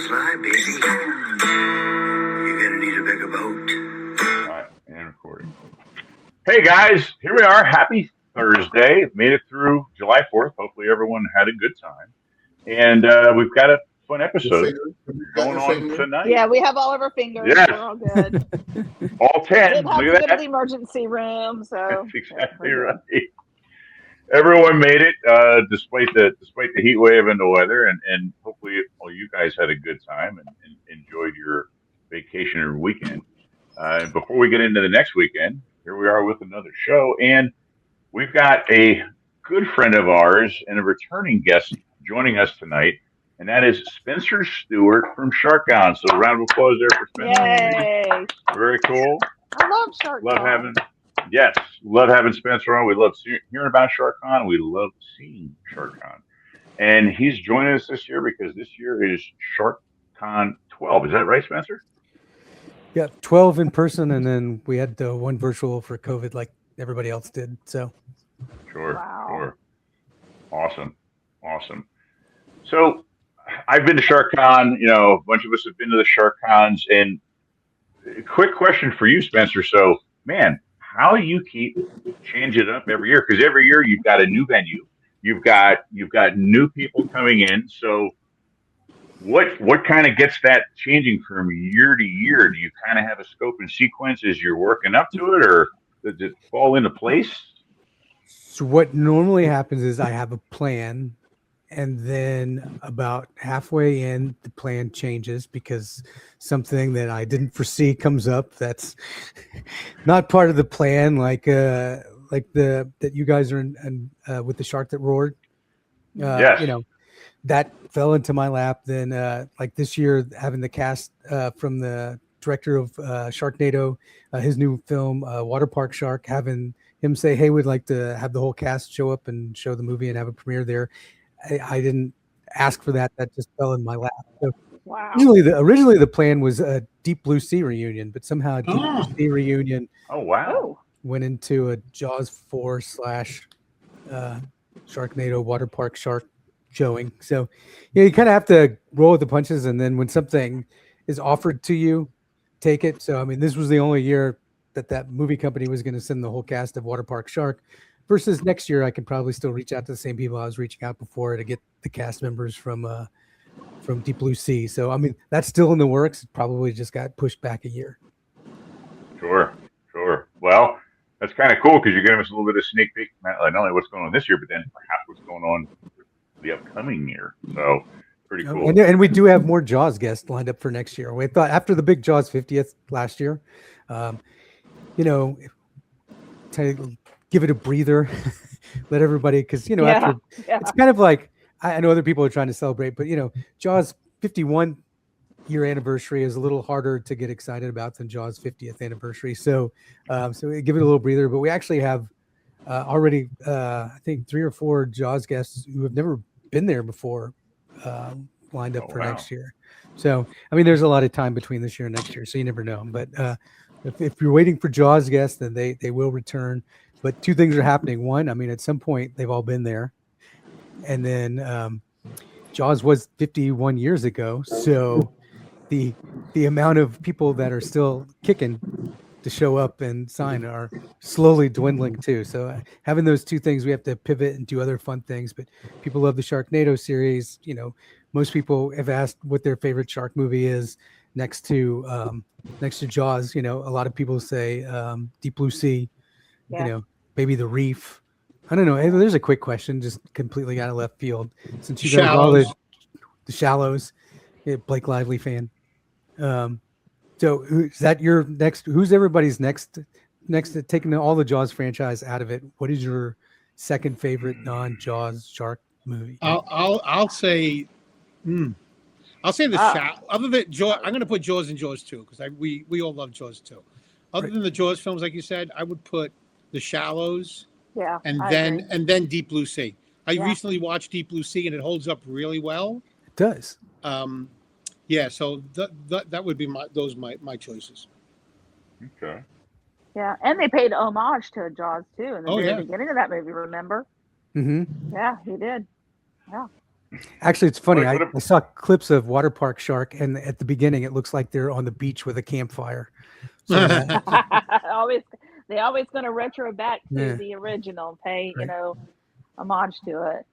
fly, baby. You're gonna need a bigger boat. All right, and recording. Hey guys, here we are. Happy Thursday. Made it through July 4th. Hopefully everyone had a good time. And we've got a fun episode going on tonight. Yeah, we have all of our fingers. Yes. We're all good. All 10. Didn't have Look to at go that. to the emergency room, so That's exactly we're right. good. Everyone made it, despite the heat wave and the weather, and hopefully all you guys had a good time and enjoyed your vacation or weekend. And before we get into the next weekend, here we are with another show, and we've got a good friend of ours and a returning guest joining us tonight, and that is Spencer Steward from SharkCon. So, a round of applause there for Spencer. Yay! Very cool. I love SharkCon. Love having Spencer on. We love hearing about SharkCon. We love seeing SharkCon. And he's joining us this year because this year is SharkCon 12. Is that right, Spencer? Yeah, 12 in person, and then we had one virtual for COVID like everybody else did. So, Sure. Awesome. So, I've been to SharkCon. A bunch of us have been to the SharkCons. And a quick question for you, Spencer. So, man, how do you keep changing it up every year? Because every year you've got a new venue, you've got new people coming in. So, what kind of gets that changing from year to year? Do you kind of have a scope and sequence as you're working up to it, or does it fall into place? So what normally happens is I have a plan, and then about halfway in, the plan changes because something that I didn't foresee comes up that's not part of the plan, like that you guys are in with the Shark That Roared. Yes. That fell into my lap. Then, like this year, having the cast from the director of Sharknado, his new film, Water Park Shark, having him say, "Hey, we'd like to have the whole cast show up and show the movie and have a premiere there." I didn't ask for that. That just fell in my lap. So Wow. Originally the plan was a Deep Blue Sea reunion, but somehow Deep Blue Sea reunion went into a Jaws 4 / Sharknado Water Park Shark showing. So you kind of have to roll with the punches, and then when something is offered to you, take it. So this was the only year that movie company was going to send the whole cast of Water Park Shark, versus next year I can probably still reach out to the same people I was reaching out before to get the cast members from Deep Blue Sea. So that's still in the works. It probably just got pushed back a year. Sure. Well, that's kind of cool because you're giving us a little bit of sneak peek, not only what's going on this year, but then perhaps what's going on the upcoming year. So pretty cool. And we do have more Jaws guests lined up for next year. We thought after the big Jaws 50th last year, give it a breather, let everybody, because after it's kind of like, I know other people are trying to celebrate, but Jaws 51 year anniversary is a little harder to get excited about than Jaws 50th anniversary. So give it a little breather. But we actually have already I think 3 or 4 Jaws guests who have never been there before lined up for next year. So there's a lot of time between this year and next year, so you never know. But if you're waiting for Jaws guests, then they will return. But 2 things are happening. One, at some point they've all been there, and then Jaws was 51 years ago, so the amount of people that are still kicking to show up and sign are slowly dwindling too. So having those 2 things, we have to pivot and do other fun things. But people love the Sharknado series. Most people have asked what their favorite shark movie is next to Jaws. A lot of people say Deep Blue Sea. Maybe The Reef. I don't know. Hey, there's a quick question, just completely out of left field. Since you guys all the Shallows, Blake Lively fan. So is that your next? Who's everybody's next? Taking all the Jaws franchise out of it, what is your second favorite non-Jaws shark movie? I'll say the other than Jaws. I'm going to put Jaws and Jaws 2 because we all love Jaws 2. Other than the Jaws films, like you said, I would put The Shallows. Yeah, and then Deep Blue Sea. I recently watched Deep Blue Sea and it holds up really well. It does. So that would be my choices. Okay. Yeah, and they paid homage to Jaws too in the very beginning of that movie. Remember? Mm-hmm. Yeah, he did. Yeah. Actually, it's funny. Mike, I saw clips of water park shark, and at the beginning, it looks like they're on the beach with a campfire. So, they always going to retro back to Yeah. the original, pay Right. homage to it.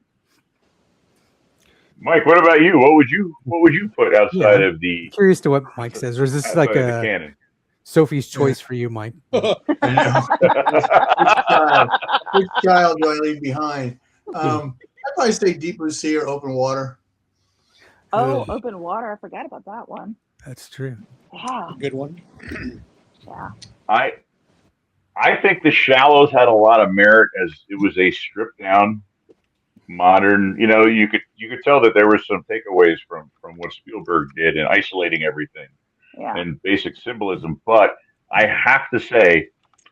Mike, what about you? What would you put outside of the Curious to what Mike says, or is this like outside of the a canon? Sophie's choice for you, Mike? Which child do I leave behind? I'd probably say deep blue sea or open water. Oh, open water. I forgot about that one. That's true. Yeah. Good one. Yeah. I think The Shallows had a lot of merit as it was a stripped down modern, you could tell that there were some takeaways from what Spielberg did in isolating everything and basic symbolism. But I have to say,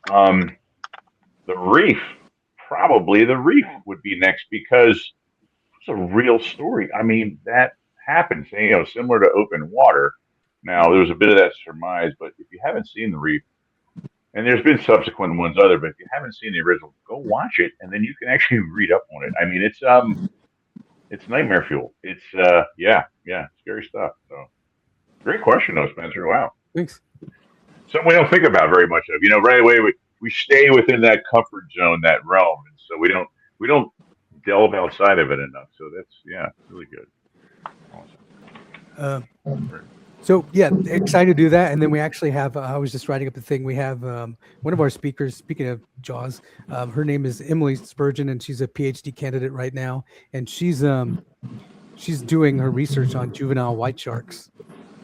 the Reef would be next because it's a real story. I mean, that happens, similar to Open Water. Now, there's a bit of that surmise, but if you haven't seen The Reef, and there's been subsequent ones but if you haven't seen the original, go watch it, and then you can actually read up on it. I mean, it's nightmare fuel. It's scary stuff. So, great question, though, Spencer. Wow, Thanks. Something we don't think about very much of. Right away we stay within that comfort zone, that realm, and so we don't delve outside of it enough. So that's really good. Awesome. So yeah, excited to do that. And then we actually have, I was just writing up the thing. We have one of our speakers, speaking of Jaws, her name is Emily Spurgeon, and she's a PhD candidate right now. And she's doing her research on juvenile white sharks.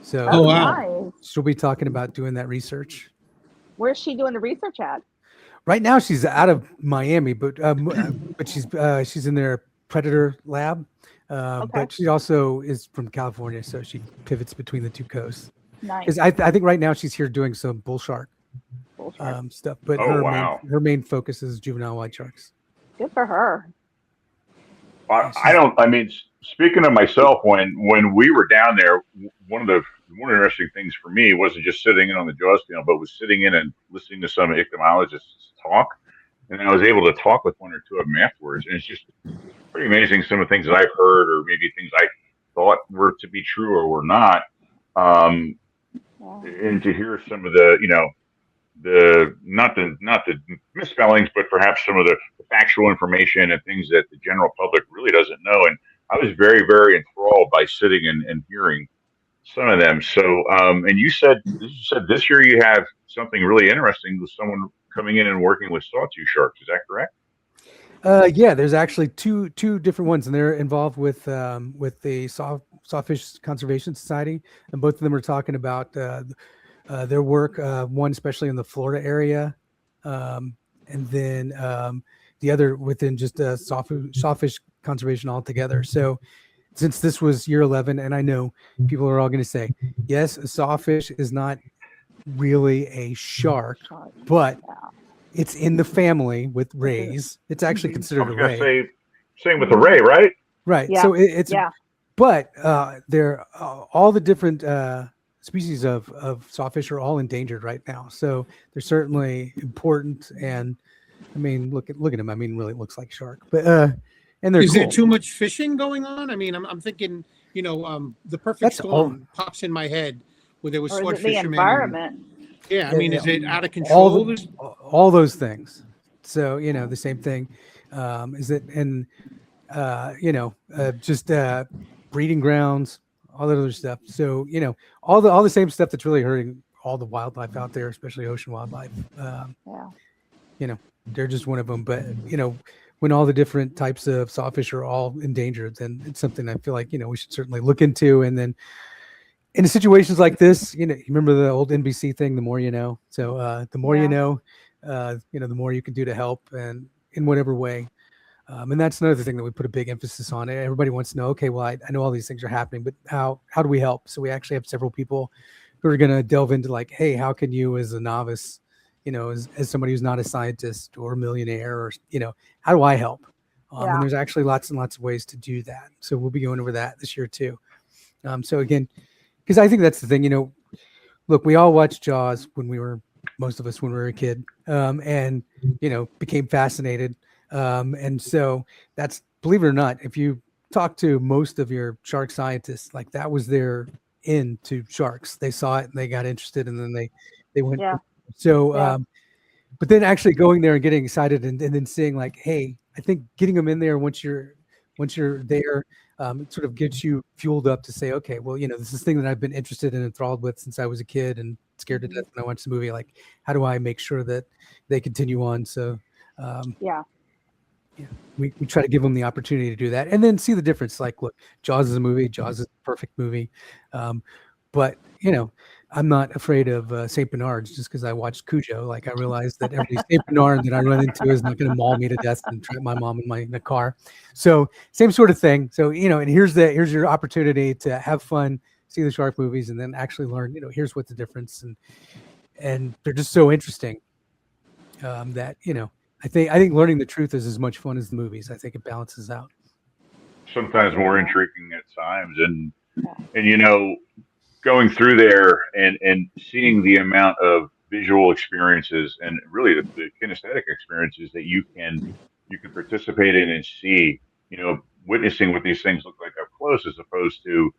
So Nice. she'll be talking about doing that research. Where's she doing the research at? Right now she's out of Miami, but she's in their predator lab. But she also is from California, so she pivots between the two coasts. Nice. Because I think right now she's here doing some bull shark stuff, but her main focus is juvenile white sharks. Good for her. Speaking of myself, when we were down there, one of the more interesting things for me wasn't just sitting in on the Jaws panel, but was sitting in and listening to some ichthyologists talk. And I was able to talk with one or two of them afterwards. And it's just pretty amazing, some of the things that I've heard, or maybe things I thought were to be true or were not. And to hear some of the, not the misspellings, but perhaps some of the factual information and things that the general public really doesn't know. And I was very, very enthralled by sitting and hearing some of them. So, and you said this year you have something really interesting with someone coming in and working with sawtooth sharks. Is that correct? Yeah, there's actually two different ones, and they're involved with the Sawfish Conservation Society, and both of them are talking about their work. One especially in the Florida area, and then the other within just sawfish conservation altogether. So, since this was year 11, and I know people are all going to say, yes, a sawfish is not really a shark, but it's in the family with rays. It's actually considered a ray. Same with the ray, right? Right. Yeah. So it's but they're all the different species of sawfish are all endangered right now. So they're certainly important. And I mean, look at them. I mean, really, it looks like shark. But and they're Is cool. there too much fishing going on? I mean, I'm thinking, the perfect storm pops in my head where there was sword the fishermen. environment. Is it out of control? All those things. So, the same thing is that, and, just breeding grounds, all that other stuff. So, all the same stuff that's really hurting all the wildlife out there, especially ocean wildlife. They're just one of them. But, when all the different types of sawfish are all endangered, then it's something I feel like, we should certainly look into. And then, in situations like this, you remember the old NBC thing, the more you know. So the more you know, the more you can do to help, and in whatever way. And that's another thing that we put a big emphasis on. Everybody wants to know, okay, well, I know all these things are happening, but how do we help? So we actually have several people who are going to delve into like, hey, how can you as a novice, as somebody who's not a scientist or a millionaire, or, how do I help? And there's actually lots and lots of ways to do that. So we'll be going over that this year too. So again, because I think that's the thing, look, we all watched Jaws most of us when we were a kid, and, became fascinated. And so that's, believe it or not, if you talk to most of your shark scientists, like that was their into sharks. They saw it and they got interested, and then they went. Yeah. So, Yeah. but then actually going there and getting excited and then seeing like, hey, I think getting them in there once you're there, it sort of gets you fueled up to say, okay, well, this is a thing that I've been interested in and enthralled with since I was a kid and scared to death when I watched the movie. Like, how do I make sure that they continue on? So, Yeah. we try to give them the opportunity to do that and then see the difference. Like, look, Jaws is a movie. Jaws is a perfect movie. But, I'm not afraid of St. Bernards just because I watched Cujo. Like, I realized that every St. Bernard that I run into is not going to maul me to death and trap my mom in the car. So same sort of thing. So, and here's your opportunity to have fun, see the shark movies, and then actually learn, here's what the difference. And they're just so interesting that, I think learning the truth is as much fun as the movies. I think it balances out. Sometimes more intriguing at times. And going through there and seeing the amount of visual experiences and really the kinesthetic experiences that you can participate in and see, witnessing what these things look like up close as opposed to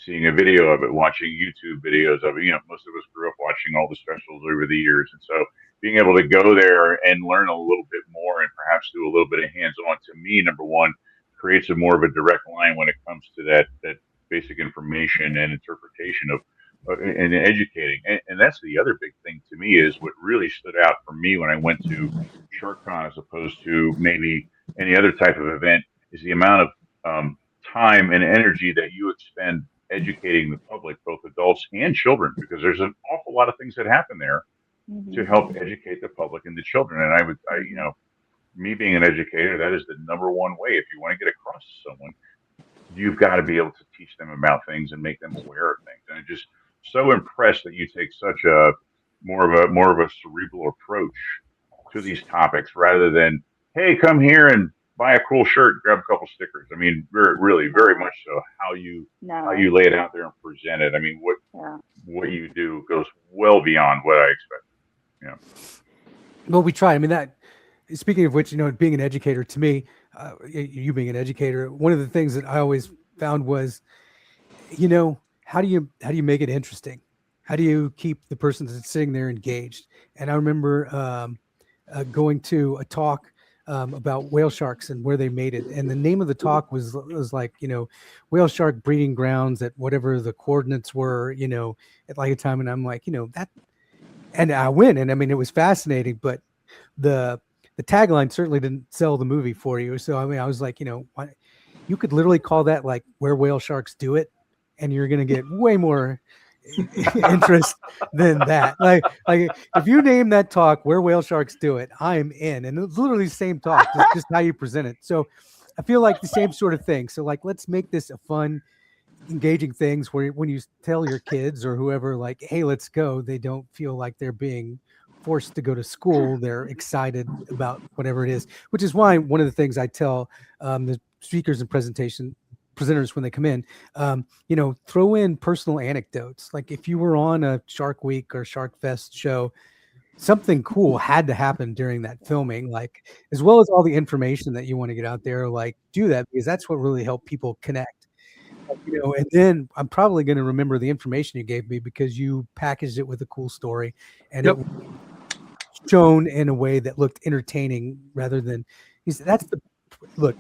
seeing a video of it, watching YouTube videos of it. Most of us grew up watching all the specials over the years. And so being able to go there and learn a little bit more and perhaps do a little bit of hands-on, to me, number one, creates a more of a direct line when it comes to that basic information and interpretation of and educating. And that's the other big thing to me is what really stood out for me when I went to SharkCon as opposed to maybe any other type of event is the amount of time and energy that you expend educating the public, both adults and children, because there's an awful lot of things that happen there to help educate the public and the children. And me being an educator, that is the number one way. If you want to get across to someone, you've got to be able to teach them about things and make them aware of things. And I'm just so impressed that you take such a more of a cerebral approach to these topics rather than, hey, come here and buy a cool shirt, grab a couple stickers. I mean, really, very much so how you lay it out there and present it. I mean, what you do goes well beyond what I expect. Well, we try. I mean, that. Speaking of which, being an educator, to me, you being an educator, one of the things that I always found was, how do you make it interesting? How do you keep the person that's sitting there engaged? And I remember going to a talk about whale sharks and where they made it. And the name of the talk was like, whale shark breeding grounds at whatever the coordinates were, at like a time. And I'm like, that, and I went, and I mean, it was fascinating, but the tagline certainly didn't sell the movie for you. So, I mean, I was like, you could literally call that like where whale sharks do it, and you're going to get way more interest than that. Like if you name that talk where whale sharks do it, I'm in. And it's literally the same talk, just how you present it. So I feel like the same sort of thing. So like, let's make this a fun, engaging things where when you tell your kids or whoever, like, hey, let's go, they don't feel like they're being forced to go to school. They're excited about whatever it is, which is why one of the things I tell the speakers and presenters when they come in, throw in personal anecdotes. Like if you were on a Shark Week or Shark Fest show, something cool had to happen during that filming, like as well as all the information that you want to get out there, like do that, because that's what really helped people connect. And then I'm probably going to remember the information you gave me because you packaged it with a cool story and it was shown in a way that looked entertaining rather than look,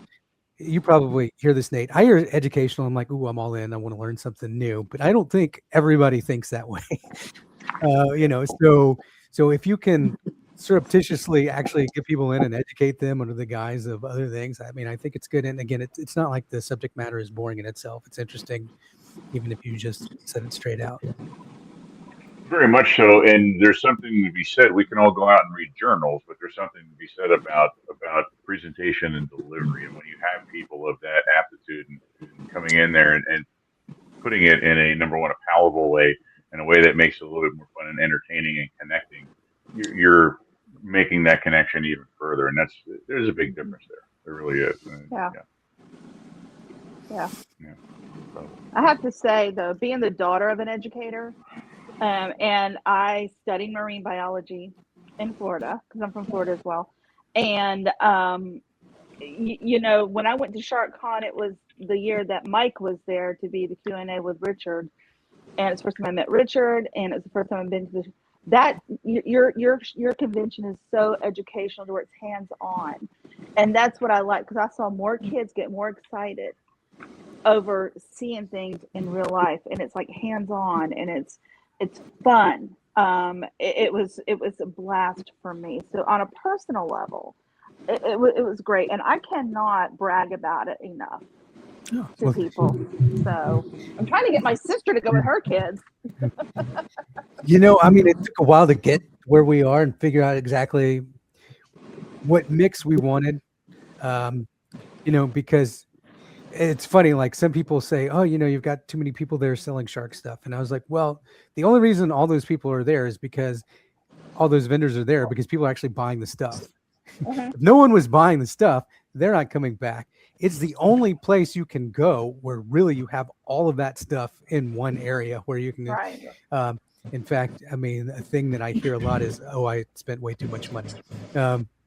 you probably hear this, Nate. I hear educational. I'm like, ooh, I'm all in. I want to learn something new, but I don't think everybody thinks that way. So if you can surreptitiously actually get people in and educate them under the guise of other things, I mean, I think it's good. And again, it's not like the subject matter is boring in itself. It's interesting, even if you just said it straight out. Very much so. And there's something to be said. We can all go out and read journals, but there's something to be said about presentation and delivery. And when you have people of that aptitude and coming in there and putting it in a, number one, a palatable way, in a way that makes it a little bit more fun and entertaining and connecting, you're making that connection even further. And there's a big difference there. There really is. Yeah. I have to say, though, being the daughter of an educator, and I studied marine biology in Florida because I'm from Florida as well. And, when I went to SharkCon, it was the year that Mike was there to be the Q&A with Richard, and it's the first time I met Richard, and it's the first time I've been to your convention is so educational to where it's hands-on, and that's what I like, because I saw more kids get more excited over seeing things in real life, and it's like hands-on, and it's fun. It was a blast for me. So on a personal level, it was great, and I cannot brag about it enough to people. So I'm trying to get my sister to go with her kids. I mean, it took a while to get where we are and figure out exactly what mix we wanted. Because it's funny, like some people say, oh, you've got too many people there selling shark stuff. And I was like, well, the only reason all those people are there is because all those vendors are there because people are actually buying the stuff. If no one was buying the stuff, they're not coming back. It's the only place you can go where really you have all of that stuff in one area where you can. Right. In fact, I mean, a thing that I hear a lot is, oh, I spent way too much money.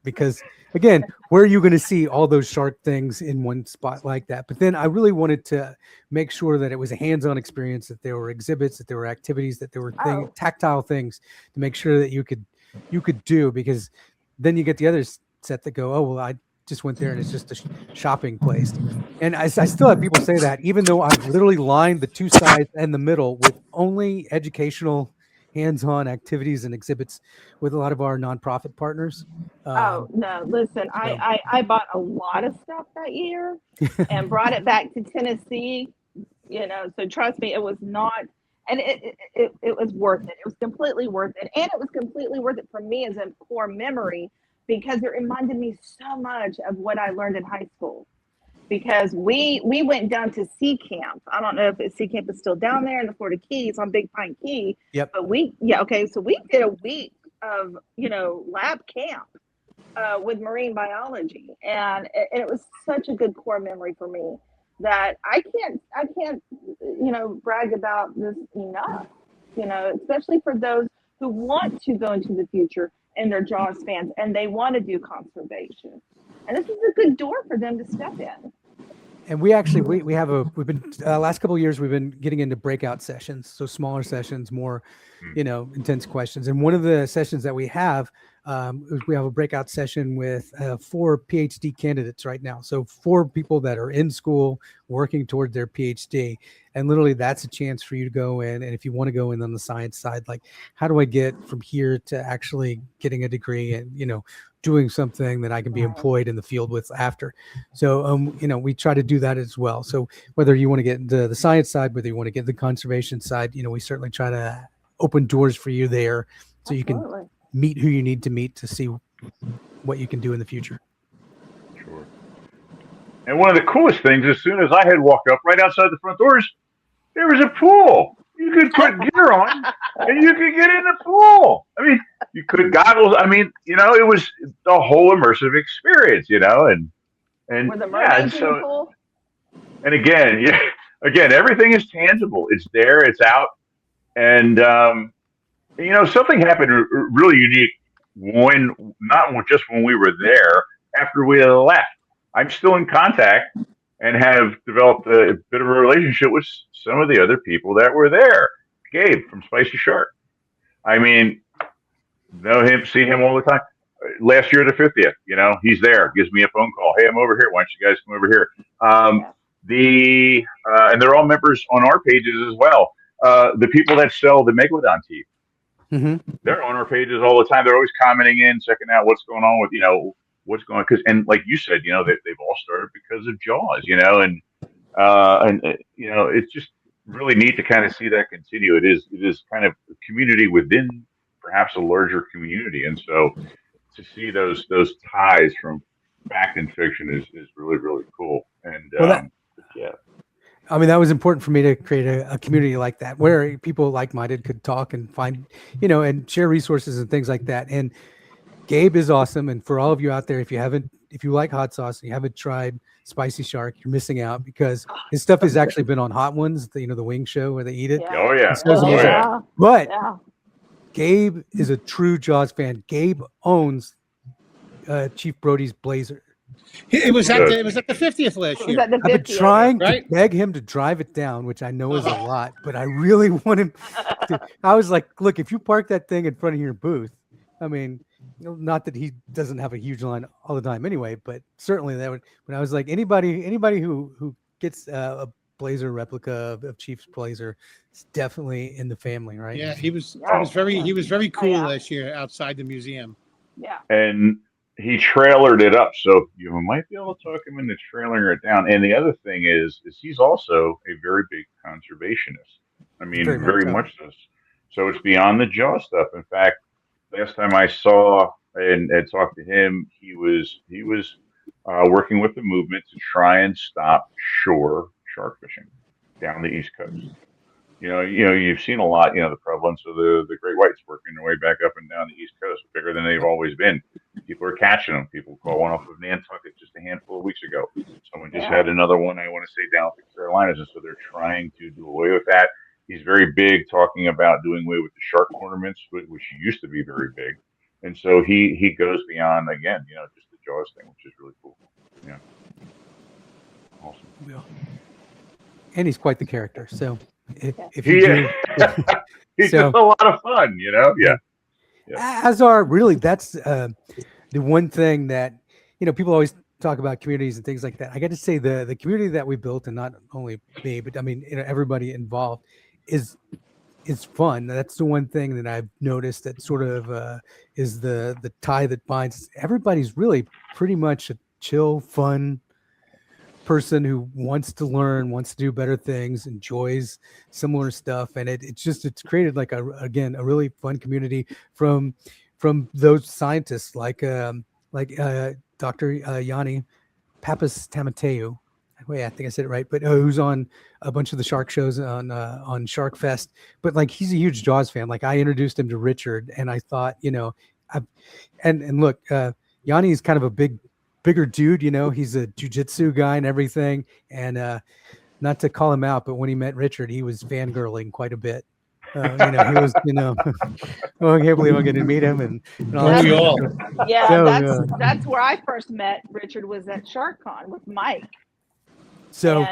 Because again, where are you going to see all those shark things in one spot like that? But then I really wanted to make sure that it was a hands-on experience, that there were exhibits, that there were activities, that there were tactile things to make sure that you could do, because then you get the other set that go, oh, well, I just went there and it's just a shopping place. And I still have people say that, even though I've literally lined the two sides and the middle with only educational hands-on activities and exhibits with a lot of our nonprofit partners. No, listen, I bought a lot of stuff that year and brought it back to Tennessee, so trust me, it was not, and it was worth it. It was completely worth it. And it was completely worth it for me as a core memory, because it reminded me so much of what I learned in high school. Because we went down to Sea Camp. I don't know if Sea Camp is still down there in the Florida Keys on Big Pine Key. Yep. But so we did a week of, lab camp with marine biology. And it was such a good core memory for me that I can't brag about this enough, especially for those who want to go into the future and they're Jaws fans and they want to do conservation. And this is a good door for them to step in. And we actually, we've been last couple of years, we've been getting into breakout sessions. So smaller sessions, more, intense questions. And one of the sessions that we have a breakout session with 4 PhD candidates right now. So 4 people that are in school working toward their PhD. And literally that's a chance for you to go in. And if you want to go in on the science side, like, how do I get from here to actually getting a degree and, doing something that I can be employed in the field with after. So, we try to do that as well. So whether you want to get into the science side, whether you want to get the conservation side, we certainly try to open doors for you there so you can meet who you need to meet to see what you can do in the future. Sure. And one of the coolest things, as soon as I had walked up right outside the front doors, there was a pool. You could put gear on and you could get in the pool. I mean, you could goggles. I mean, it was the whole immersive experience, and Were the mermaids in the pool? And again, everything is tangible. It's there, it's out. And, something happened really unique not just when we were there, after we left. I'm still in contact and have developed a bit of a relationship with some of the other people that were there. Gabe from Spicy Shark. I mean, know him, see him all the time. Last year, the 50th, he's there, gives me a phone call. Hey, I'm over here. Why don't you guys come over here? And they're all members on our pages as well. The people that sell the Megalodon teeth, they're on our pages all the time. They're always commenting in, checking out what's going on with, what's going on. And like you said, they've all started because of Jaws, and it's just really neat to kind of see that continue. It is kind of a community within perhaps a larger community. And so to see those ties from fact and fiction is really, really cool. And I mean, that was important for me to create a community like that where people like-minded could talk and find, and share resources and things like that. And Gabe is awesome. And for all of you out there, if you like hot sauce and you haven't tried Spicy Shark, you're missing out, because his stuff has actually been on Hot Ones, the wing show where they eat it. Oh yeah. But Gabe is a true Jaws fan. Gabe owns Chief Brody's Blazer. It was at the 50th last year. Was that the I've been 50th? trying right? to beg him to drive it down, which I know is a lot, but I really want him to. I was like, look, if you park that thing in front of your booth, I mean, not that he doesn't have a huge line all the time anyway, but certainly that would. When I was like, anybody who gets a Blazer replica of Chiefs Blazer, is definitely in the family, right? Yeah, he was very cool last year outside the museum. Yeah. And he trailered it up, so you might be able to talk him into trailering it down. And the other thing is he's also a very big conservationist. I mean, very much so. So it's beyond the Jaw stuff. In fact, last time I saw and talked to him, he was working with the movement to try and stop shore shark fishing down the East Coast. You've seen a lot. The prevalence of the great whites working their way back up and down the East Coast, bigger than they've always been. People are catching them. People caught one off of Nantucket just a handful of weeks ago. Someone just had another one, I want to say, down in the Carolinas, and so they're trying to do away with that. He's very big talking about doing away with the shark ornaments, which used to be very big, and so he goes beyond again, just the Jaws thing, which is really cool. Yeah, awesome. Yeah. And he's quite the character. So if he you do, he's just a lot of fun, Yeah. As are really, that's the one thing that people always talk about communities and things like that. I got to say the community that we built, and not only me, but I mean everybody involved, is fun. That's the one thing that I've noticed that sort of is the tie that binds. Everybody's really pretty much a chill, fun person who wants to learn, wants to do better things, enjoys similar stuff, and it's created like a really fun community from those scientists like Dr. Yanni Pappas Tamateu. Wait, I think I said it right, but who's on a bunch of the shark shows on Shark Fest. But like, he's a huge Jaws fan. Like, I introduced him to Richard, and I thought, and look, Yanni is kind of a bigger dude. He's a jujitsu guy and everything. And not to call him out, but when he met Richard, he was fangirling quite a bit. He was, oh, I can't believe I'm going to meet him, and all that. Yeah, so, that's where I first met Richard, was at SharkCon with Mike. So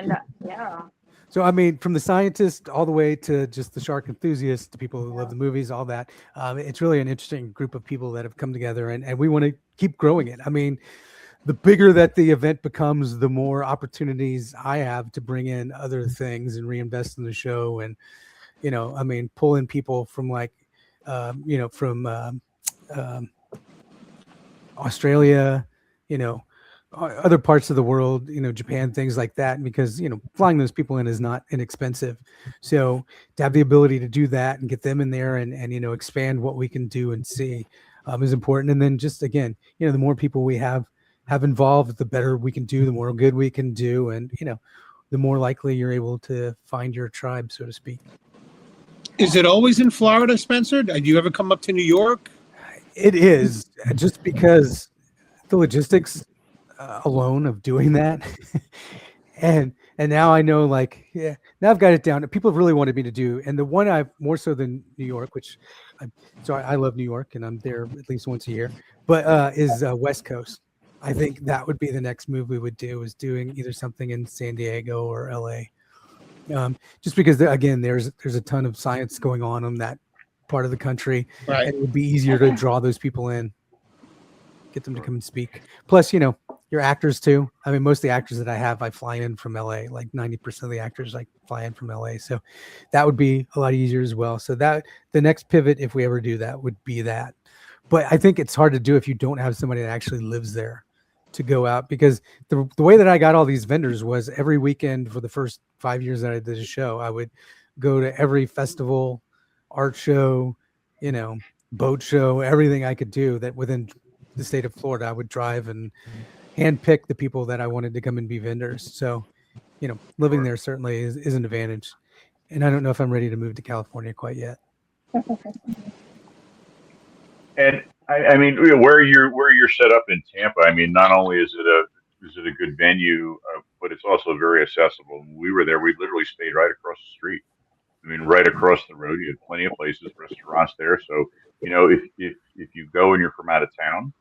yeah. So I mean, from the scientist all the way to just the shark enthusiasts, to people who love the movies, all that. It's really an interesting group of people that have come together, and we want to keep growing it. I mean, the bigger that the event becomes, the more opportunities I have to bring in other things and reinvest in the show. And, I mean, pull in people from from Australia, other parts of the world, Japan, things like that, because, flying those people in is not inexpensive. So to have the ability to do that and get them in there and expand what we can do and see is important. And then just, again, the more people we have involved, the better we can do, the more good we can do. And, the more likely you're able to find your tribe, so to speak. Is it always in Florida, Spencer? Do you ever come up to New York? It is, just because the logistics alone of doing that. and now I know, now I've got it down. People have really wanted me to do, and the one I've more so than New York, which I love New York and I'm there at least once a year, but is West Coast. I think that would be the next move we would do, is doing either something in San Diego or LA. Just because again, there's a ton of science going on that part of the country, right? And it would be easier to draw those people in, get them to come and speak. Plus, your actors too. I mean, most of the actors that I fly in from LA. Like 90% of the actors fly in from LA. So that would be a lot easier as well. So that the next pivot, if we ever do that, would be that. But I think it's hard to do if you don't have somebody that actually lives there to go out, because the way that I got all these vendors was every weekend for the first 5 years that I did a show, I would go to every festival, art show, boat show, everything I could do that within the state of Florida. I would drive and handpick the people that I wanted to come and be vendors. So, living there certainly is an advantage. And I don't know if I'm ready to move to California quite yet. And I mean, where you're set up in Tampa, I mean, not only is it a good venue, but it's also very accessible. When we were there, we literally stayed right across the street. I mean, right across the road, you had plenty of places, restaurants there. So, if you go and you're from out of town,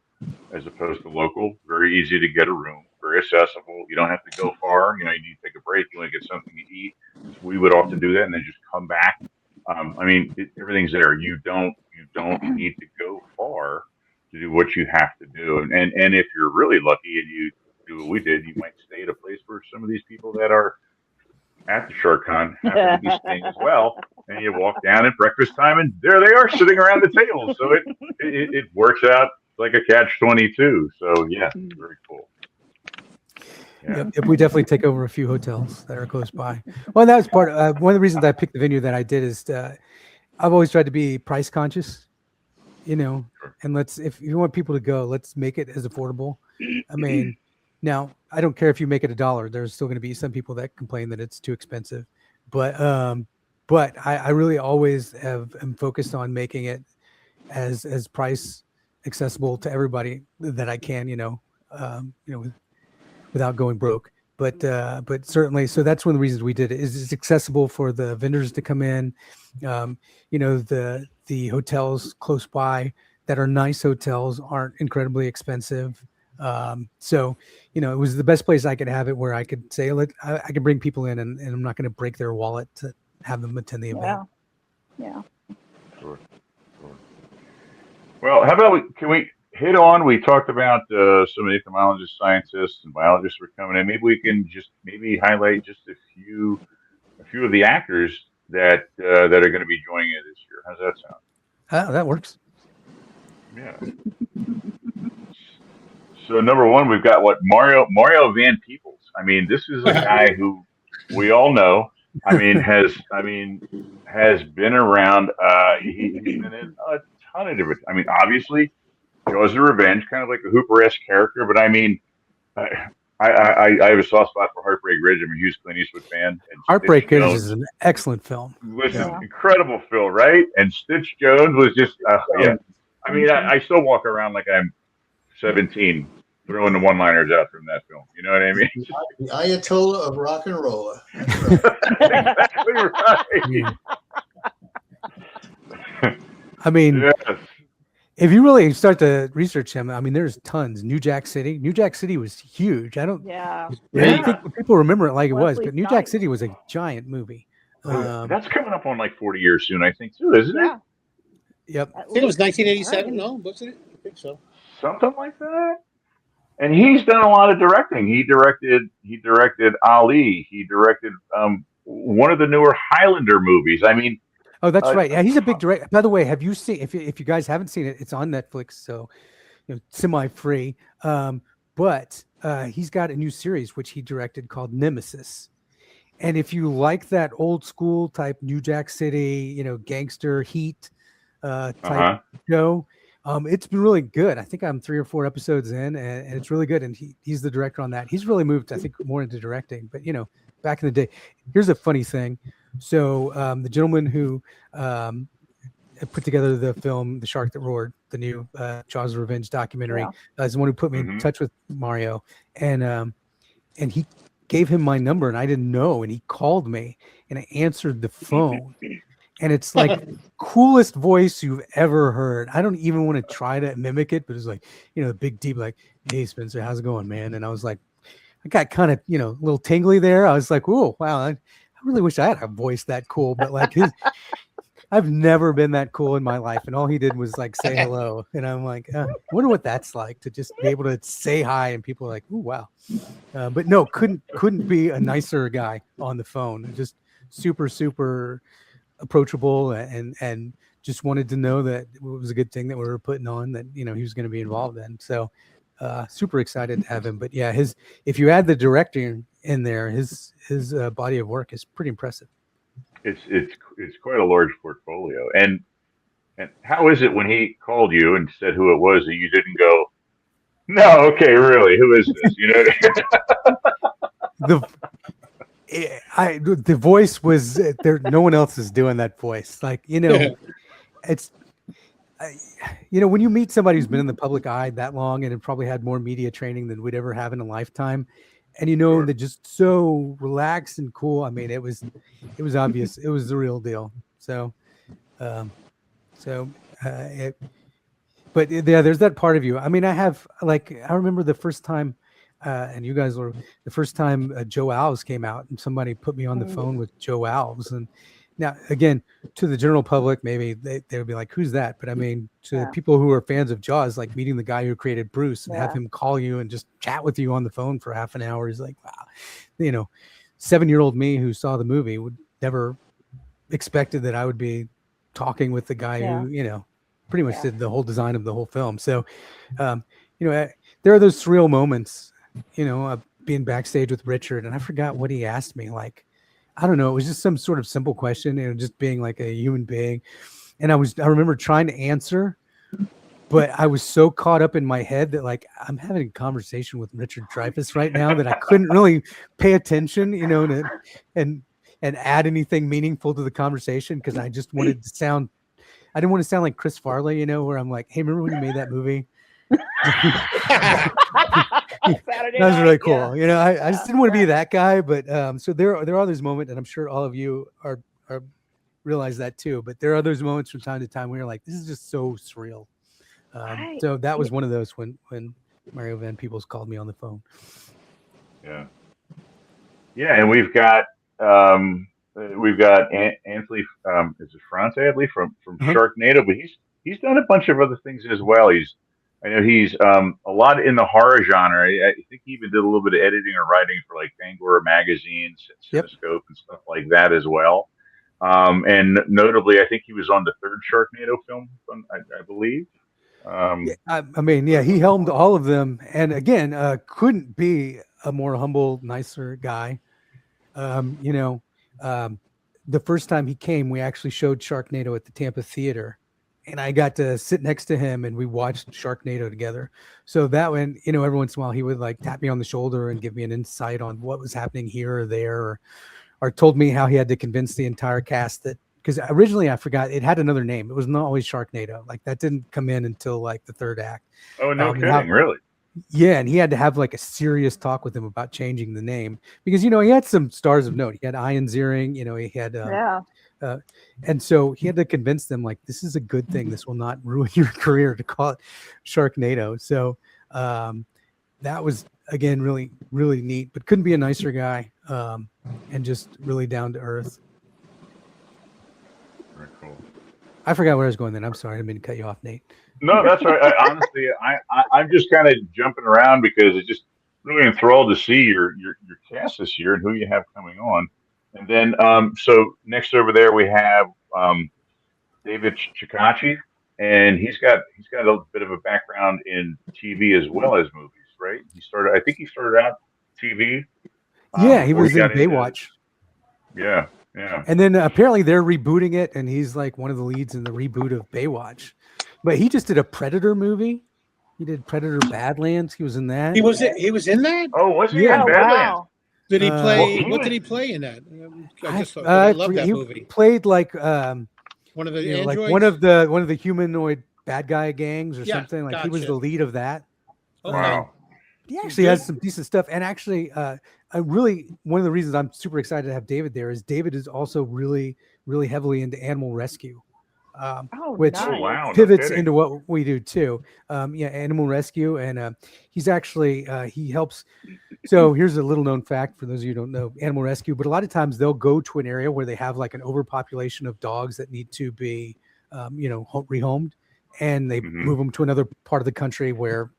as opposed to local. Very easy to get a room, very accessible. You don't have to go far. You need to take a break. You want to get something to eat. We would often do that and then just come back. Everything's there. You don't need to go far to do what you have to do. And if you're really lucky and you do what we did, you might stay at a place where some of these people that are at the Shark Con happen to be staying as well. And you walk down at breakfast time and there they are sitting around the table. So it works out like a catch-22. So yeah, very cool. Yeah. Yep, we definitely take over a few hotels that are close by. Well, that was part of one of the reasons I picked the venue that I did is I've always tried to be price conscious, and if you want people to go, let's make it as affordable. I mean, now I don't care if you make it $1. There's still going to be some people that complain that it's too expensive, but I really always am focused on making it as price accessible to everybody that I can, without going broke. But certainly, so that's one of the reasons we did it. Is it's accessible for the vendors to come in, the hotels close by that are nice hotels aren't incredibly expensive. So it was the best place I could have it where I could say, I can bring people in and I'm not going to break their wallet to have them attend the event. Yeah. Sure. Well, how about can we hit on? We talked about some of the entomologists, scientists, and biologists were coming in. Maybe we can just highlight just a few of the actors that are going to be joining you this year. How's that sound? That works. Yeah. So number one, we've got Mario Van Peebles. I mean, this is a guy who we all know. I mean, has been around. He's been in a ton of different. I mean, obviously, Jaws of Revenge, kind of like a Hooper-esque character. But I mean, I have a soft spot for Heartbreak Ridge. I'm a huge Clint Eastwood fan. And Heartbreak Ridge is an excellent film. Listen, incredible film, right? And Stitch Jones was just, yeah. I mean, I still walk around like I'm 17, throwing the one-liners out from that film. You know what I mean? The Ayatollah of rock and roll. Exactly right. I mean, yes. If you really start to research him, I mean, there's tons. New Jack City. New Jack City was huge. I don't think people remember it like it was, but New Jack City was a giant movie. That's coming up on like 40 years soon, I think, too, isn't it? Yep. I think it was 1987. No, wasn't it? I think so. Something like that. And he's done a lot of directing. He directed Ali. He directed one of the newer Highlander movies. I mean, oh, that's right. Yeah, he's a big director. By the way, have you seen? If you guys haven't seen it, it's on Netflix, so semi-free. But he's got a new series which he directed called Nemesis. And if you like that old school type New Jack City, gangster heat type show, it's been really good. I think I'm 3 or 4 episodes in, and it's really good. And he's the director on that. He's really moved, I think, more into directing. But back in the day, here's a funny thing. So the gentleman who put together the film The Shark That Roared, the new Jaws of Revenge documentary, is the one who put me in touch with Mario, and he gave him my number, and I didn't know, and he called me, and I answered the phone, and it's like coolest voice you've ever heard. I don't even want to try to mimic it, but it's like big deep, like, "Hey Spencer, how's it going, man?" And I was like, I got kind of a little tingly there. I was like, "Oh wow, I really wish I had a voice that cool," but like I've never been that cool in my life. And all he did was like say hello. And I'm like, I wonder what that's like to just be able to say hi. And people are like, "Ooh, wow." But no, couldn't be a nicer guy on the phone. Just super, super approachable and just wanted to know that it was a good thing that we were putting on, that, he was going to be involved in. So super excited to have him. But yeah, if you add the directing in there, his body of work is pretty impressive. It's quite a large portfolio. And how is it when he called you and said who it was that you didn't go, "No, okay, really, who is this?" The voice was there. No one else is doing that voice. Like, it's when you meet somebody who's been in the public eye that long and have probably had more media training than we'd ever have in a lifetime, and they're just so relaxed and cool. I mean, it was obvious it was the real deal. So, but but yeah, there's that part of you. I mean, I remember the first time, and you guys were the first time Joe Alves came out, and somebody put me on the phone with Joe Alves. And now, again, to the general public, maybe they would be like, "Who's that?" But I mean, to people who are fans of Jaws, like meeting the guy who created Bruce and have him call you and just chat with you on the phone for half an hour is like, wow, 7-year-old me who saw the movie would never expected that I would be talking with the guy who, pretty much did the whole design of the whole film. So, there are those surreal moments, being backstage with Richard, and I forgot what he asked me. Like, I don't know. It was just some sort of simple question, just being like a human being. And I remember trying to answer, but I was so caught up in my head that like, I'm having a conversation with Richard Dreyfuss right now that I couldn't really pay attention, and add anything meaningful to the conversation. Cause I just wanted to I didn't want to sound like Chris Farley, where I'm like, hey, remember when you made that movie? That was really cool. I just didn't want to be that guy, but so there are those moments, and I'm sure all of you are realize that too. But there are those moments from time to time where you're like, this is just so surreal. So that was one of those when Mario Van Peebles called me on the phone. Yeah, and we've got Anthony is it Ferrante, I believe, from Sharknado, but he's done a bunch of other things as well. I know he's a lot in the horror genre. I think he even did a little bit of editing or writing for like Fangoria magazines, Cinescope, and stuff like that as well. And notably, I think he was on the third Sharknado film, I believe. He helmed all of them, and again, couldn't be a more humble, nicer guy. The first time he came, we actually showed Sharknado at the Tampa Theater, and I got to sit next to him and we watched Sharknado together. So that when, every once in a while he would like tap me on the shoulder and give me an insight on what was happening here or there, or told me how he had to convince the entire cast that, because originally I forgot it had another name. It was not always Sharknado. Like that didn't come in until like the third act. Oh, no kidding, really? Yeah, and he had to have like a serious talk with him about changing the name because he had some stars of note. He had Ian Ziering, he had and so he had to convince them like this is a good thing. This will not ruin your career to call it Sharknado. So that was again really really neat, but couldn't be a nicer guy and just really down to earth. Very cool. I forgot where I was going then. I'm sorry, I didn't mean to cut you off, Nate. No, that's right. Honestly, I'm just kind of jumping around because it's just really enthralled to see your cast this year and who you have coming on. And then, so next over there we have David Chikachi, and he's got a bit of a background in TV as well as movies, right? I think he started out TV. Yeah, he was in Baywatch. Yeah. And then apparently they're rebooting it, and he's like one of the leads in the reboot of Baywatch. But he just did a Predator movie. He did Predator Badlands. He was in that. He was in that? Oh, was he in Badlands? Wow. Did he play? What did he play in that? I love that movie. He played like one of the androids? like one of the humanoid bad guy gangs or something. Like he was the lead of that. Okay. Wow. He actually has some decent stuff. And actually, one of the reasons I'm super excited to have David there is David is also really, really heavily into animal rescue. Which pivots into what we do too. Animal rescue, and he's actually he helps. So here's a little known fact for those of you who don't know animal rescue, but a lot of times they'll go to an area where they have like an overpopulation of dogs that need to be rehomed, and they move them to another part of the country where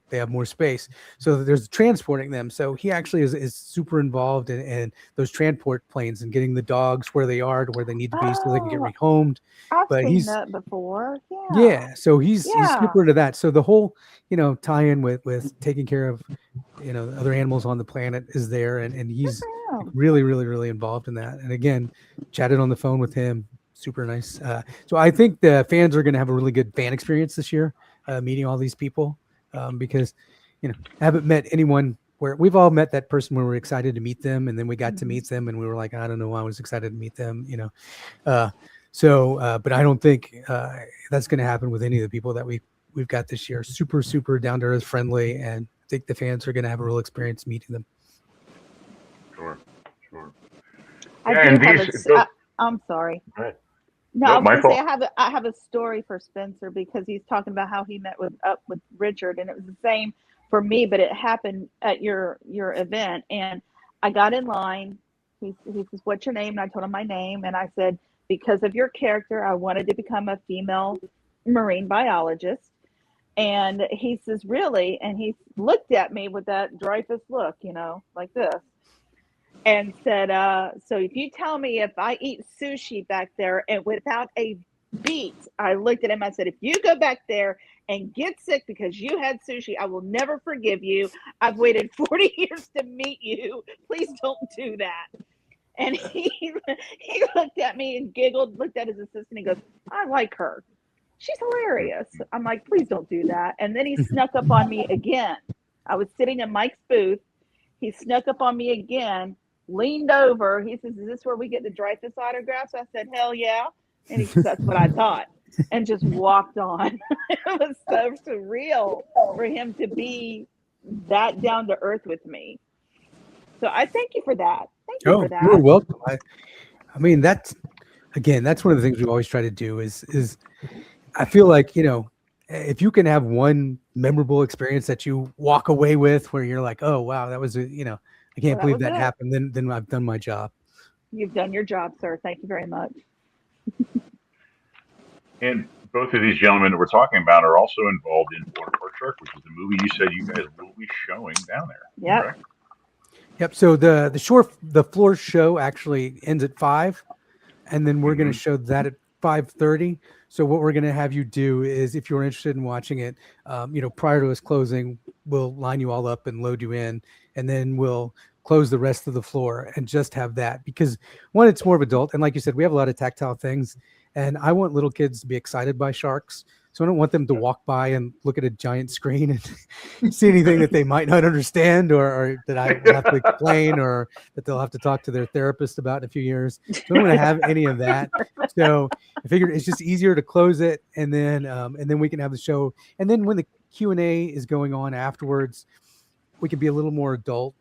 they have more space. So there's transporting them. So he actually is super involved in those transport planes and getting the dogs where they are to where they need to be so they can get rehomed. I've seen that before. Yeah. So he's super into that. So the whole, tie-in with taking care of, other animals on the planet is there. And he's really, really, really involved in that. And again, chatted on the phone with him. Super nice. So I think the fans are going to have a really good fan experience this year, meeting all these people. Because, I haven't met anyone where we've all met that person where we're excited to meet them. And then we got to meet them and we were like, I don't know why I was excited to meet them, but I don't think that's going to happen with any of the people that we've got this year. Super, super down to earth, friendly. And I think the fans are going to have a real experience meeting them. Sure. I'm sorry. No, I Nope, was my gonna say fault. I have a story for Spencer because he's talking about how he met with Richard, and it was the same for me, but it happened at your event, and I got in line. He says, "What's your name?" And I told him my name, and I said, "Because of your character, I wanted to become a female marine biologist." And he says, "Really?" And he looked at me with that Dreyfus look, like this, and said, "So if you tell me if I eat sushi back there and without a beat," I looked at him. I said, "If you go back there and get sick because you had sushi, I will never forgive you. I've waited 40 years to meet you. Please don't do that." And he looked at me and giggled, looked at his assistant. He goes, "I like her. She's hilarious." I'm like, "Please don't do that." And then he snuck up on me again. I was sitting in Mike's booth. He snuck up on me again, leaned over. He says, "Is this where we get the Dreyfus autographs?" I said, "Hell yeah." And he says, "That's what I thought." And just walked on. It was so surreal for him to be that down to earth with me. So I thank you for that. Thank you for that. You're welcome. I mean, that's one of the things we always try to do is I feel like, if you can have one memorable experience that you walk away with where you're like, oh, wow, that was, I can't believe that happened. Then I've done my job. You've done your job, sir. Thank you very much. And both of these gentlemen that we're talking about are also involved in Water Park Shark, which is the movie you said you guys will be showing down there. Yep. Correct? Yep. So the floor show actually ends at 5, and then we're going to show that at 5:30. So what we're going to have you do is, if you're interested in watching it, prior to us closing, we'll line you all up and load you in, and then we'll close the rest of the floor and just have that, because one, it's more of adult, and like you said, we have a lot of tactile things, and I want little kids to be excited by sharks. So I don't want them to walk by and look at a giant screen and see anything that they might not understand, or that I will have to explain, or that they'll have to talk to their therapist about in a few years. So I don't want to have any of that. So I figured it's just easier to close it, and then we can have the show. And then when the Q&A is going on afterwards, we can be a little more adult.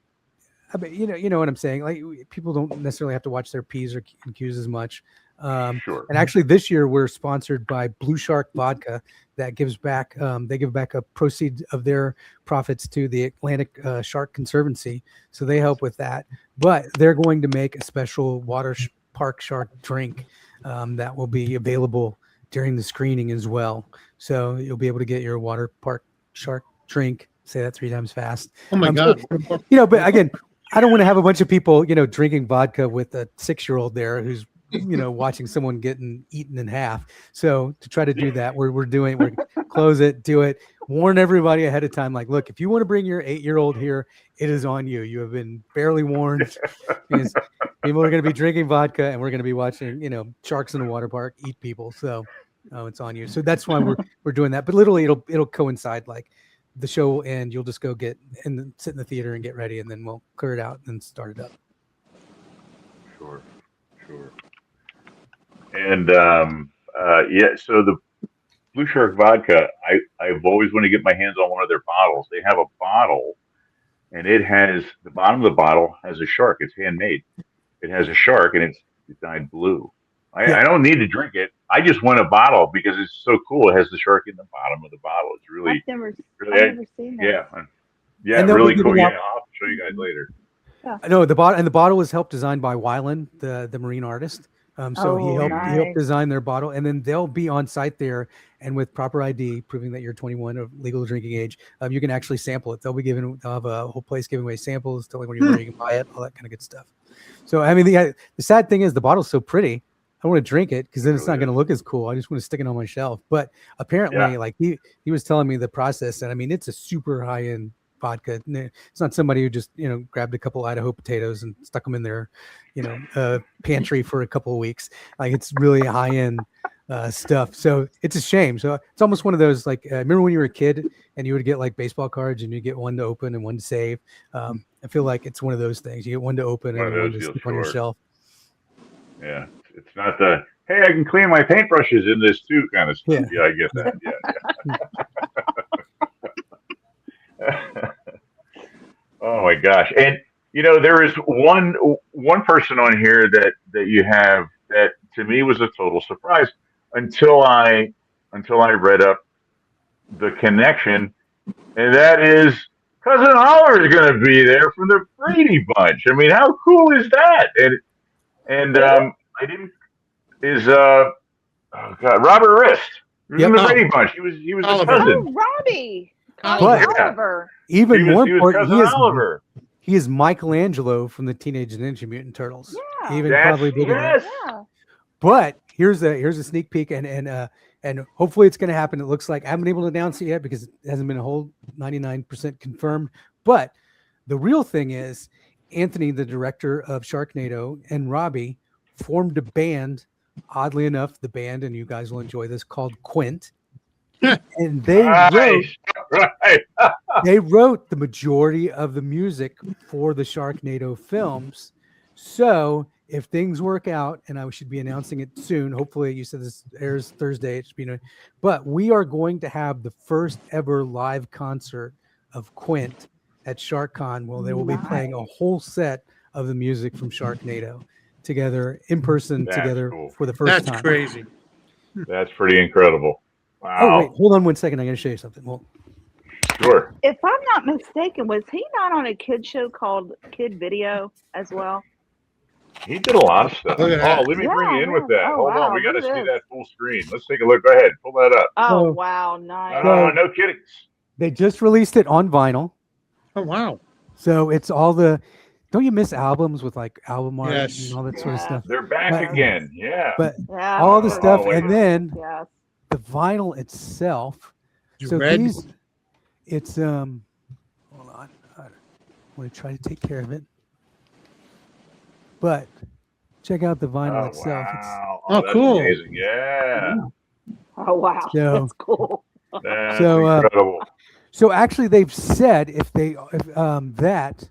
I mean, you know what I'm saying? Like, people don't necessarily have to watch their P's or Q's as much. Sure. And actually, this year we're sponsored by Blue Shark Vodka, that gives back. They give back a proceed of their profits to the Atlantic Shark Conservancy, so they help with that. But they're going to make a special water park shark drink that will be available during the screening as well. So you'll be able to get your water park shark drink. Say that 3 times fast. Oh my God! But again, I don't want to have a bunch of people, drinking vodka with a 6-year-old there who's, watching someone getting eaten in half. So to try to do that, we're close it, do it, warn everybody ahead of time. Like, look, if you want to bring your 8-year-old here, it is on you. You have been barely warned. Because people are going to be drinking vodka, and we're going to be watching, sharks in the water park eat people. So it's on you. So that's why we're doing that. But literally, it'll coincide. Like, the show will end, you'll just go sit in the theater and get ready, and then we'll clear it out and start it up. Sure. And so the Blue Shark Vodka, I've always wanted to get my hands on one of their bottles. They have a bottle, and it has, the bottom of the bottle has a shark. It's handmade. It has a shark, and it's dyed blue. I don't need to drink it. I just want a bottle because it's so cool. It has the shark in the bottom of the bottle. It's really, I've never seen that. Yeah, really cool. Yeah, I'll show you guys later. Yeah. No, the bottle was helped designed by Wyland, the marine artist. So he helped design their bottle, and then they'll be on site there, and with proper ID proving that you're 21 of legal drinking age, you can actually sample it. They'll have a whole place giving away samples, telling where you can buy it, all that kind of good stuff. So I mean, the sad thing is the bottle's so pretty. I want to drink it because then it's not going to look as cool. I just want to stick it on my shelf. But apparently, like he was telling me the process, and I mean, it's a super high end vodka. It's not somebody who just grabbed a couple Idaho potatoes and stuck them in their pantry for a couple of weeks. Like, it's really high end stuff. So it's a shame. So it's almost one of those, like, remember when you were a kid and you would get like baseball cards and you get one to open and one to save. I feel like it's one of those things. You get one to open and one to stick on your shelf. Yeah. It's not the, hey, I can clean my paintbrushes in this too kind of stuff. Yeah, I get that. Yeah. Oh my gosh. And there is one person on here that you have that to me was a total surprise until I read up the connection, and that is Cousin Oliver is going to be there from the Brady Bunch. I mean, how cool is that? And I didn't is Robert Rist from the Brady Bunch. He was the cousin. Oh, Robbie. Oliver. Even more important, Oliver. He is Michelangelo from the Teenage Ninja Mutant Turtles. Yeah. Even probably bigger than that. Yeah. But here's a sneak peek, and hopefully it's going to happen. It looks like I haven't been able to announce it yet because it hasn't been a whole 99% confirmed. But the real thing is Anthony, the director of Sharknado, and Robbie formed a band. Oddly enough, the band, and you guys will enjoy this, called Quint. And they wrote the majority of the music for the Sharknado films. So if things work out, and I should be announcing it soon, hopefully you said this airs Thursday, it should be, but we are going to have the first ever live concert of Quint at SharkCon. Well, they will be playing a whole set of the music from Sharknado together in person. That's together cool. For the first time. That's crazy. That's pretty incredible. Wow. Oh, wait, hold on 1 second. I'm going to show you something. Well, sure. If I'm not mistaken, was he not on a kid show called Kid Video as well? He did a lot of stuff. Oh, let me bring you in with that. Hold on. We got to see that full screen. Let's take a look. Go ahead. Pull that up. Oh, wow. Nice. No kidding. They just released it on vinyl. Oh, wow. So it's all the... Don't you miss albums with like album art and all that sort of stuff? They're back again. Yeah. But all the stuff, and then the vinyl itself. So these, it's hold on. I want to try to take care of it. But check out the vinyl itself. Wow. That's cool. Amazing. Yeah. Oh wow. That's cool. That's incredible. So actually they've said if that,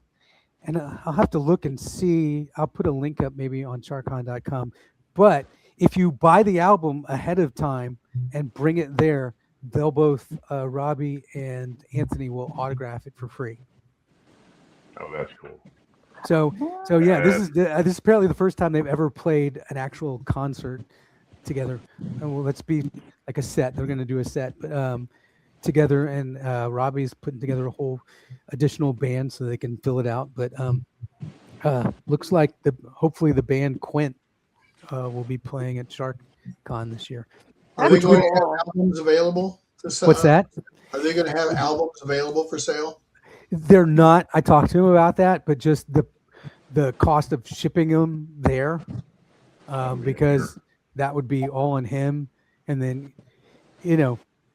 and I'll have to look and see. I'll put a link up maybe on sharkcon.com. But if you buy the album ahead of time and bring it there, they'll both, Robbie and Anthony will autograph it for free. Oh, that's cool. So yeah, this is apparently the first time they've ever played an actual concert together. And well, let's be like a set. They're going to do a set, but together, and Robbie's putting together a whole additional band so they can fill it out. But looks like hopefully the band Quint will be playing at SharkCon this year. Are they going to have albums available to sell? What's that? Are they going to have albums available for sale? They're not. I talked to him about that, but just the cost of shipping them there, because that would be all on him. And then,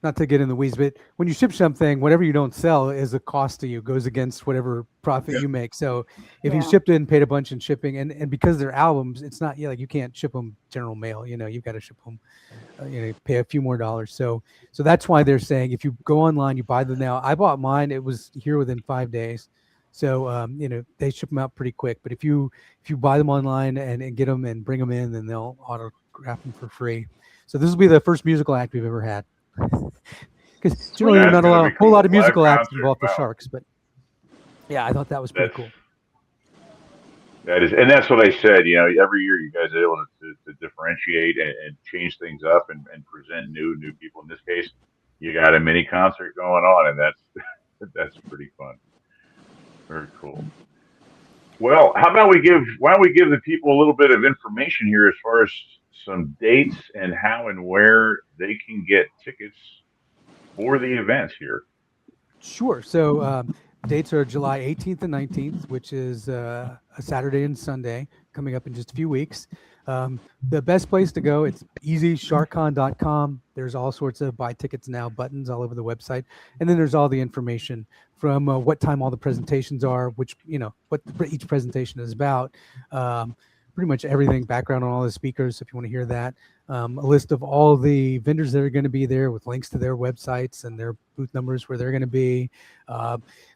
not to get in the weeds, but when you ship something, whatever you don't sell is a cost to you, goes against whatever profit you make. So if you shipped in, paid a bunch in shipping, and because they're albums, it's not like you can't ship them general mail. You've got to ship them, pay a few more dollars. So that's why they're saying if you go online, you buy them now. I bought mine; it was here within 5 days. So they ship them out pretty quick. But if you buy them online and get them and bring them in, then they'll autograph them for free. So this will be the first musical act we've ever had. Because generally not a whole lot of musical acts involved for Sharks, but yeah, I thought that was pretty cool. That is, and that's what I said. Every year you guys are able to differentiate and change things up and present new people. In this case, you got a mini concert going on, and that's pretty fun. Very cool. Well, why don't we give the people a little bit of information here as far as some dates and how and where they can get tickets for the events here. Sure. So dates are July 18th and 19th, which is a Saturday and Sunday coming up in just a few weeks. The best place to go, it's easy, sharkcon.com. There's all sorts of buy tickets now buttons all over the website. And then there's all the information from what time all the presentations are, which, what each presentation is about. Pretty much everything, background on all the speakers, if you want to hear that. A list of all the vendors that are going to be there with links to their websites and their booth numbers where they're going to be.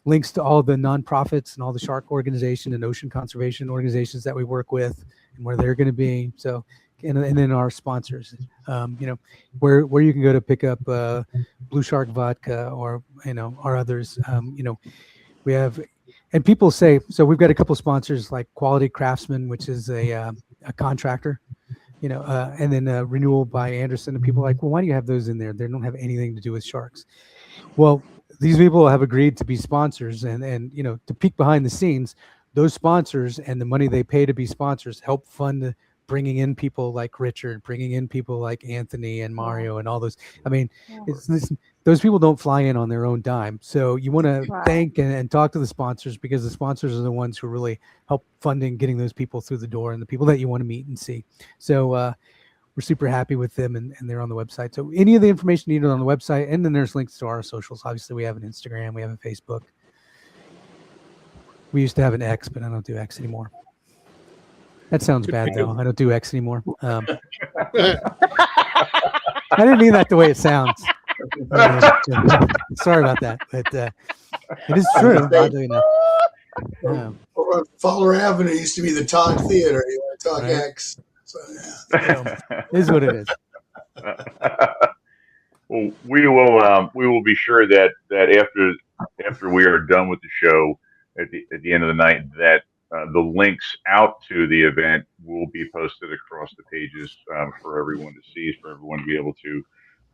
Links to all the nonprofits and all the shark organization and ocean conservation organizations that we work with and where they're going to be. So, and then our sponsors, where you can go to pick up Blue Shark Vodka or, our others. We have, and people say, so we've got a couple sponsors like Quality Craftsman, which is a contractor. and then Renewal by Anderson, and people are like, well, why do you have those in there? They don't have anything to do with sharks. Well, these people have agreed to be sponsors, and to peek behind the scenes, those sponsors and the money they pay to be sponsors help fund bringing in people like Richard, bringing in people like Anthony and Mario and all those. I mean, those people don't fly in on their own dime. So you want to thank and talk to the sponsors, because the sponsors are the ones who really help funding getting those people through the door and the people that you want to meet and see. So we're super happy with them, and they're on the website. So any of the information needed on the website, and then there's links to our socials. Obviously, we have an Instagram, we have a Facebook. We used to have an X, but I don't do X anymore. That sounds bad, though. I don't do X anymore. I didn't mean that the way it sounds. Sorry about that, but it is true. Oddly enough. Fowler Avenue used to be the Todd Theater. You want to talk X? So, it is what it is. Well, we will be sure that after we are done with the show at the end of the night, that the links out to the event will be posted across the pages for everyone to see, for everyone to be able to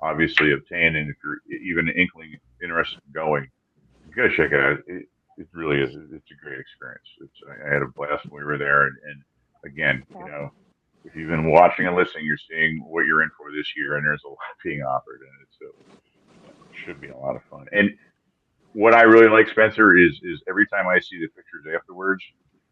obviously obtain. And if you're even inkling interested in going, you got to check it out. It really is. It's a great experience. I had a blast when we were there. And again, if you've been watching and listening, you're seeing what you're in for this year, and there's a lot being offered, and it should be a lot of fun. And what I really like, Spencer, is every time I see the pictures afterwards,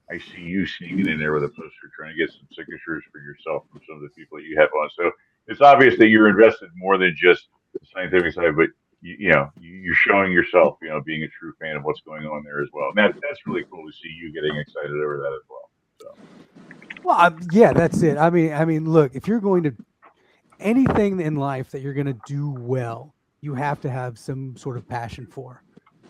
I see you sneaking in there with a poster, trying to get some signatures for yourself from some of the people that you have on. So it's obvious that you're invested more than just the scientific side, but you're showing yourself, being a true fan of what's going on there as well. And that's really cool to see you getting excited over that as well. So. Well, yeah, that's it. I mean, look, if you're going to anything in life that you're going to do well, you have to have some sort of passion for.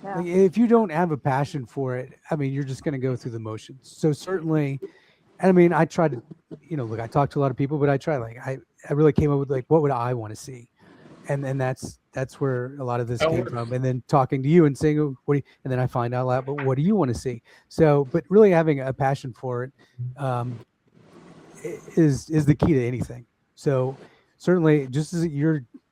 Yeah. Like, if you don't have a passion for it, I mean, you're just going to go through the motions. So certainly, I mean, I tried to, look, I talked to a lot of people, but I really came up with what would I want to see? And that's where a lot of this came from. And then talking to you and saying, and then I find out, but what do you want to see? So, but really having a passion for it is the key to anything. So certainly,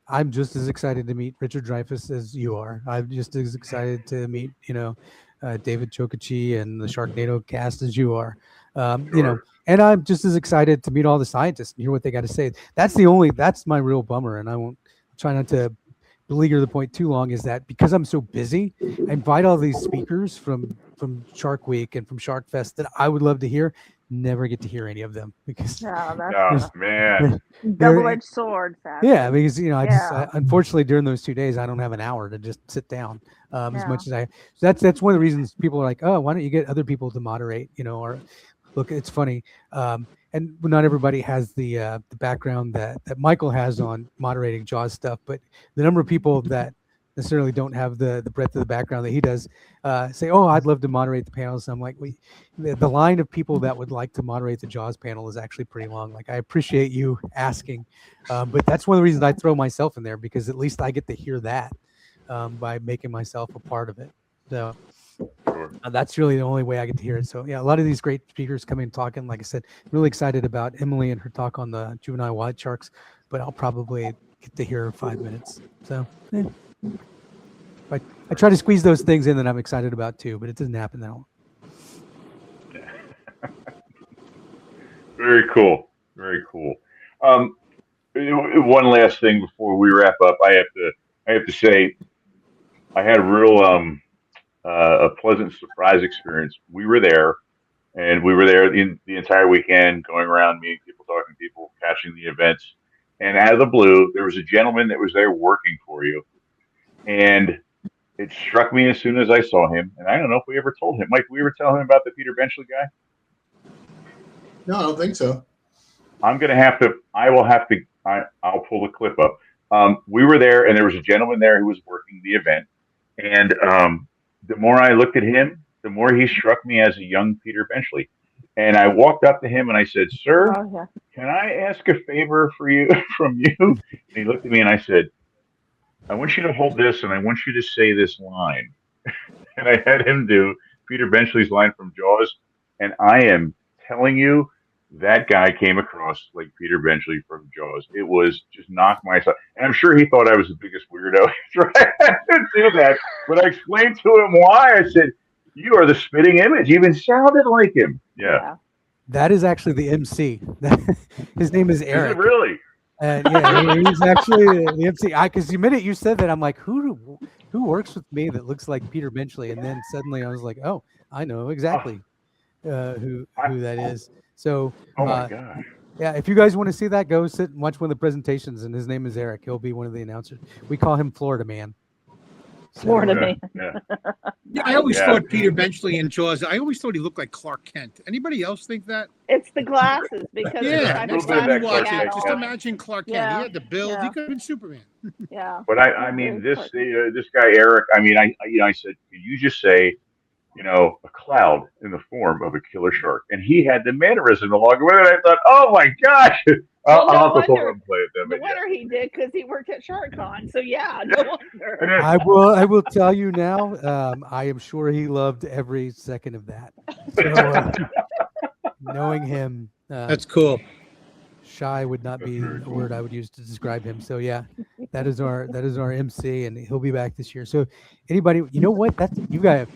I'm just as excited to meet Richard Dreyfuss as you are. I'm just as excited to meet, David Chokichi and the Sharknado cast as you are. And I'm just as excited to meet all the scientists and hear what they got to say. That's my real bummer. And I won't try not to beleaguer the point too long, is that because I'm so busy, I invite all these speakers from Shark Week and from Shark Fest that I would love to hear. Never get to hear any of them because man, double-edged sword. Sadly. Yeah, because I unfortunately during those 2 days I don't have an hour to just sit down as much as I. So that's one of the reasons people are like, oh, why don't you get other people to moderate? Or look, it's funny, and not everybody has the background that Michael has on moderating Jaws stuff, but the number of people that necessarily don't have the breadth of the background that he does say, oh, I'd love to moderate the panels. And I'm like, the line of people that would like to moderate the Jaws panel is actually pretty long. Like, I appreciate you asking, but that's one of the reasons I throw myself in there, because at least I get to hear that by making myself a part of it. So that's really the only way I get to hear it. So yeah, a lot of these great speakers come in talking. Like I said, really excited about Emily and her talk on the juvenile white sharks, but I'll probably get to hear 5 minutes. So yeah. I try to squeeze those things in that I'm excited about too, but it doesn't happen that often. Very cool. Very cool. One last thing before we wrap up, I have to say, I had a real a pleasant surprise experience. We were there in the entire weekend, going around meeting people, talking to people, catching the events, and out of the blue, there was a gentleman that was there working for you. And it struck me as soon as I saw him, and I don't know if we ever told him. Mike, we ever tell him about the Peter Benchley guy? No, I don't think so. I'll pull the clip up. We were there, and there was a gentleman there who was working the event. And the more I looked at him, the more he struck me as a young Peter Benchley. And I walked up to him and I said, "Sir, can I ask a favor from you?" And he looked at me and I said, "I want you to hold this, and I want you to say this line." And I had him do Peter Benchley's line from Jaws. And I am telling you, that guy came across like Peter Benchley from Jaws. It was just knocked my side. And I'm sure he thought I was the biggest weirdo. I didn't do that. But I explained to him why. I said, you are the spitting image. You even sounded like him. Yeah. That is actually the MC. His name is Eric. Is it really? And yeah, he's actually the MC. Because the minute you said that, I'm like, who works with me that looks like Peter Benchley? And then suddenly I was like, oh, I know exactly who that is. So, oh my gosh. Yeah, if you guys want to see that, go sit and watch one of the presentations. And his name is Eric. He'll be one of the announcers. We call him Florida Man. Florida Man. Yeah, I always thought Peter Benchley in Jaws. I always thought he looked like Clark Kent. Anybody else think that? It's the glasses because next time you watch it, just imagine Clark Kent. Yeah. He had the build. He could have been Superman. Yeah. But I mean, this guy Eric. I mean, I said, could you just say, a cloud in the form of a killer shark? And he had the mannerism along with it. I thought, oh my gosh. I'll have to pull and play it then. The wonder he did because he worked at SharkCon. So yeah, no wonder. I will tell you now. I am sure he loved every second of that. So, knowing him, that's cool. Shy would not be the word I would use to describe him. So yeah, that is our MC, and he'll be back this year. So anybody, you know what? That's you guys.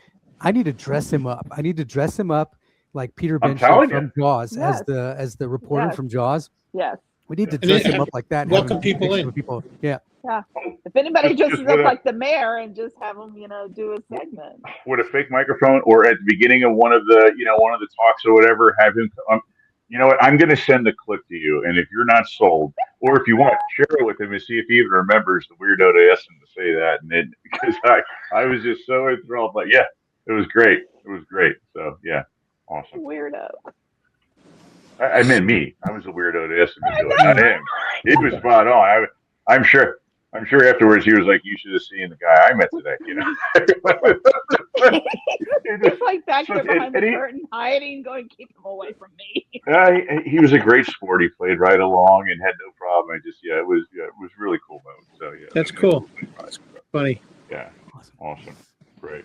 I need to dress him up. I need to dress him up like Peter Benchley from Jaws as the reporter from Jaws. Yes. We need to dress him up like that. And welcome people in. Yeah. Yeah. If anybody dresses up like the mayor and just have him, do a segment with a fake microphone, or at the beginning of one of the talks or whatever, have him. You know what? I'm going to send the clip to you, and if you're not sold, or if you want, share it with him and see if he even remembers the weirdo to ask him to say that. And then because I was just so enthralled, like it was great. It was great. So yeah, awesome. Weirdo. I meant me. I was a weirdo to ask him to do it, not him. He was spot on. I'm sure afterwards he was like, "You should have seen the guy I met today." It's like back there behind the curtain, hiding, going, "Keep him away from me." He was a great sport. He played right along and had no problem. It was really cool mode. So yeah, that's cool. That's funny. Yeah, awesome, great.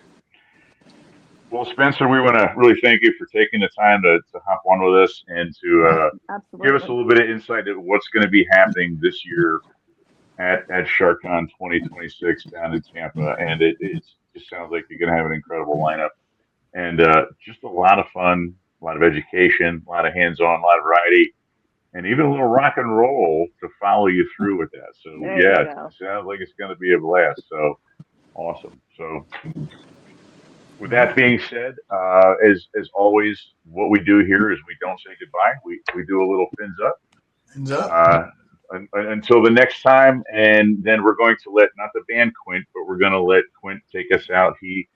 Well, Spencer, we want to really thank you for taking the time to hop on with us and to give us a little bit of insight into what's going to be happening this year at SharkCon 2026 down in Tampa. And it just sounds like you're going to have an incredible lineup and just a lot of fun, a lot of education, a lot of hands-on, a lot of variety, and even a little rock and roll to follow you through with that. So, it sounds like it's going to be a blast. So, awesome. So, with that being said, as always, what we do here is we don't say goodbye. We do a little fins up. Fins up. Until the next time, and then we're going to let not the band Quint, but we're going to let Quint take us out. He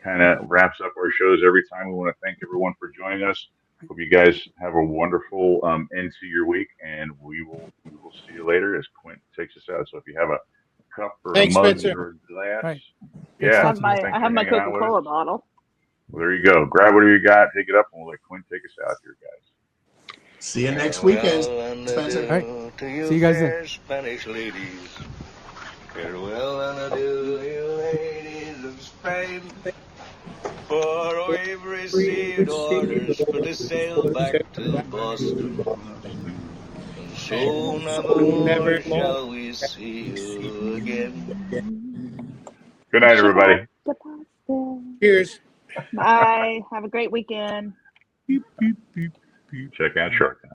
kind of wraps up our shows every time. We want to thank everyone for joining us. Hope you guys have a wonderful end to your week, and we will see you later as Quint takes us out. So if you have a cup or a mug or a glass. Right. Yeah, I have my Coca-Cola bottle. Well, there you go. Grab whatever you got, pick it up, and we'll let Quinn take us out here, guys. See you next weekend, Spencer. All right. See you guys then. Spanish ladies. Farewell and adieu, you ladies of Spain. For we've received orders for to sail back to Boston. And so never more shall we see you again. Good night, everybody. Cheers. Bye. Have a great weekend. Check out SharkCon.